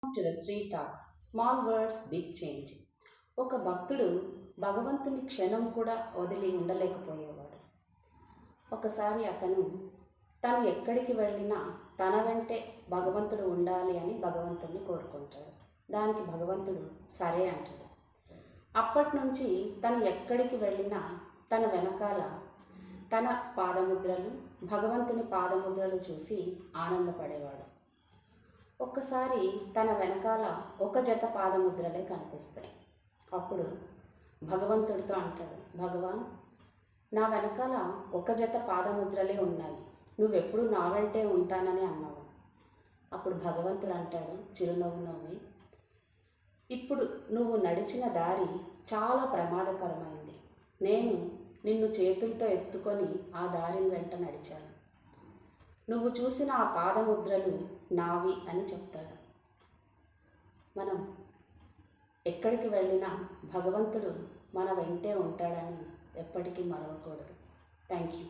To the street talks small words big change. ఒక భక్తుడు భగవంతుని క్షణం కూడా వదిలి ఉండలేకపోయేవాడు. ఒకసారి తను ఎక్కడికి వెళ్ళినా తన వెంటే భగవంతుడు ఉండాలి అని భగవంతుడిని కోరుకుంటాడు. దానికి భగవంతుడు సరే అంటాడు. అప్పటి నుంచి తను ఎక్కడికి వెళ్ళినా తన వెనకాల తన పాదముద్రలు, భగవంతుని పాదముద్రలు చూసి ఆనందపడేవాడు. ఒక్కసారి తన వెనకాల ఒక జత పాదముద్రలే కనిపిస్తాయి. అప్పుడు భగవంతుడితో అంటాడు, భగవాన్, నా వెనకాల ఒక జత పాదముద్రలే ఉన్నాయి, నువ్వెప్పుడు నా వెంటే ఉంటానని అన్నావు. అప్పుడు భగవంతుడు అంటాడు చిరునవ్వు నవ్వి, ఇప్పుడు నువ్వు నడిచిన దారి చాలా ప్రమాదకరమైంది. నేను నిన్ను చేతులతో ఎత్తుకొని ఆ దారిని వెంట నడిచాను. నువ్వు చూసిన ఆ పాదముద్రలు నావి అని చెప్తాడు. మనం ఎక్కడికి వెళ్ళినా భగవంతుడు మన వెంటే ఉంటాడని ఎప్పటికీ మరవకూడదు. Thank you.